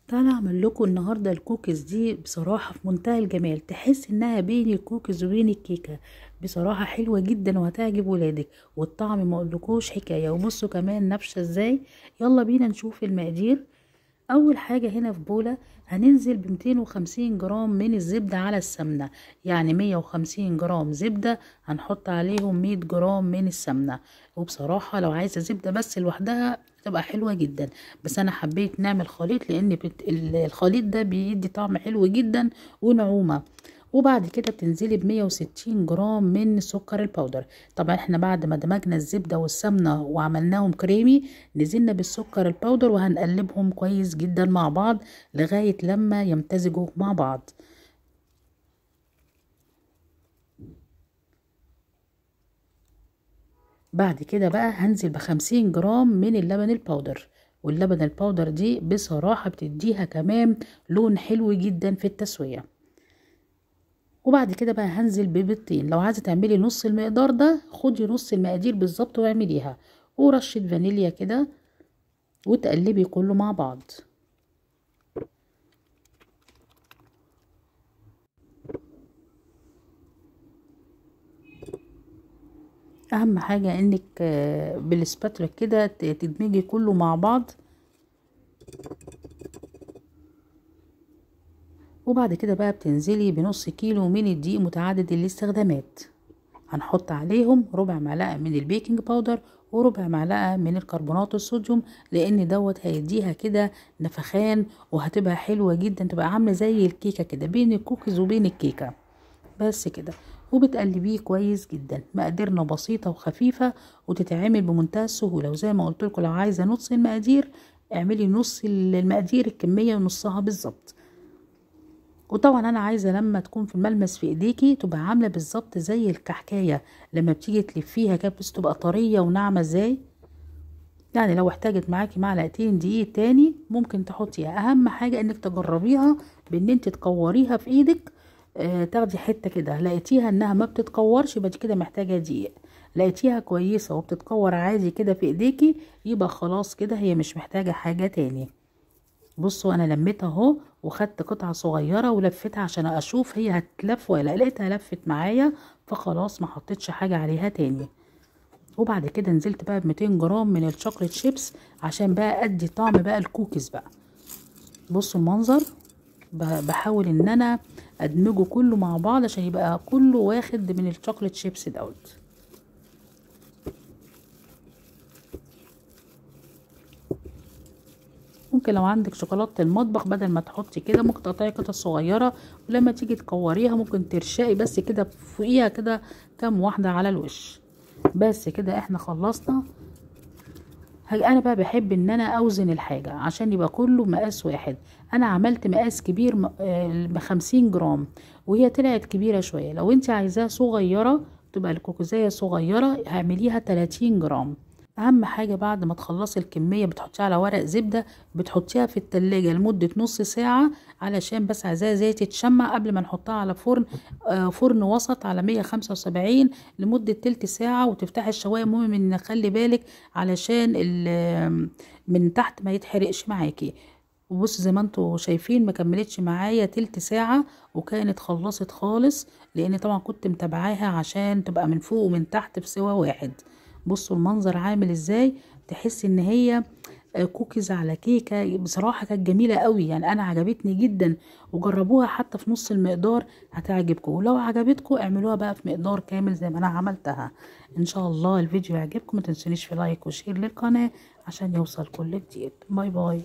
تعالى اعمل لكم النهارده الكوكيز دي بصراحه في منتهى الجمال. تحس انها بين الكوكيز وبين الكيكه. بصراحه حلوه جدا وهتعجب ولادك، والطعم ما اقولكوش حكايه. وبصوا كمان نفشه ازاي. يلا بينا نشوف المقادير. اول حاجه هنا في بوله هننزل ب 250 جرام من الزبده على السمنه، يعني 150 جرام زبده هنحط عليهم 100 جرام من السمنه. وبصراحه لو عايزه زبده بس لوحدها تبقى حلوه جدا، بس انا حبيت نعمل خليط لان الخليط ده بيدي طعم حلو جدا ونعومه. وبعد كده بتنزلي ب 160 جرام من سكر البودر. طبعا احنا بعد ما دمجنا الزبده والسمنه وعملناهم كريمي، نزلنا بالسكر البودر وهنقلبهم كويس جدا مع بعض لغايه لما يمتزجوا مع بعض. بعد كده بقى هنزل ب50 جرام من اللبن البودر. واللبن البودر دي بصراحه بتديها كمان لون حلو جدا في التسويه. وبعد كده بقى هنزل ببيضتين. لو عايزه تعملي نص المقدار ده خدي نص المقادير بالظبط واعمليها، ورشه فانيليا كده، وتقلبي كله مع بعض. اهم حاجه انك بالسباتولا كده تدمجي كله مع بعض. وبعد كده بقى بتنزلي بنص كيلو من الدقيق متعدد الاستخدامات. هنحط عليهم ربع معلقه من البيكنج باودر وربع معلقه من الكربونات الصوديوم، لان دوت هيديها كده نفخان وهتبقى حلوه جدا، تبقى عامله زي الكيكه كده بين الكوكيز وبين الكيكه. بس كده. وبتقلبيه كويس جدا. مقاديرنا بسيطه وخفيفه وتتعمل بمنتهى السهوله. وزي ما قلت لكم لو عايزه نص المقادير اعملي نص المقادير، الكميه ونصها بالظبط. وطبعا انا عايزه لما تكون في الملمس في ايديكي تبقى عامله بالظبط زي الكحكايه لما بتيجي تلفيها كده، بس تبقى طريه وناعمه ازاي. يعني لو احتاجت معاكي معلقتين دقيق تاني ممكن تحطيها. اهم حاجه انك تجربيها بان انت تكوريها في ايدك. تاخدي حته كده لقيتيها انها ما بتتكورش يبقى دي كده محتاجه دقيق. لقيتيها كويسه وبتتكور عادي كده في ايديكي يبقى خلاص كده هي مش محتاجه حاجه تاني. بصوا انا لميتها اهو وخدت قطعه صغيره ولفتها عشان اشوف هي هتلف ولا لقيتها لفت معايا، فخلاص ما حطيتش حاجه عليها تاني. وبعد كده نزلت بقى ب 200 جرام من الشوكليت شيبس عشان بقى ادي طعم بقى الكوكيز بقى. بصوا المنظر. بحاول ان انا ادمجه كله مع بعض عشان يبقى كله واخد من الشوكليت شيبس دوت. ممكن لو عندك شوكولاته المطبخ بدل ما تحطي كده ممكن تقطعي قطع صغيره، ولما تيجي تكوريها ممكن ترشقي بس كده فوقيها كده كام واحده على الوش. بس كده احنا خلصنا. انا بقى بحب ان انا اوزن الحاجه عشان يبقى كله مقاس واحد. انا عملت مقاس كبير ب50 جرام وهي طلعت كبيره شويه. لو انت عايزاها صغيره تبقى الكوكوزايه صغيره هعمليها 30 جرام. اهم حاجه بعد ما تخلصي الكميه بتحطيها على ورق زبده، بتحطيها في التلاجة لمده نص ساعه علشان بس عايزاها زي تتشمع قبل ما نحطها على فرن. فرن وسط على 175 لمده تلت ساعه. وتفتحي الشوايه، المهم ان خلي بالك علشان من تحت ما يتحرقش معاكي. وبص زي ما انتوا شايفين ما كملتش معايا تلت ساعة وكانت خلصت خالص، لان طبعا كنت متابعاها عشان تبقى من فوق ومن تحت في سوا واحد. بصوا المنظر عامل ازاي. تحس ان هي كوكيز على كيكة. بصراحة كانت جميلة قوي، يعني انا عجبتني جدا. وجربوها حتى في نص المقدار هتعجبكم، ولو عجبتكم اعملوها بقى في مقدار كامل زي ما انا عملتها. ان شاء الله الفيديو يعجبكم. ما تنسونيش في لايك وشير للقناة عشان يوصل كل جديد. باي باي.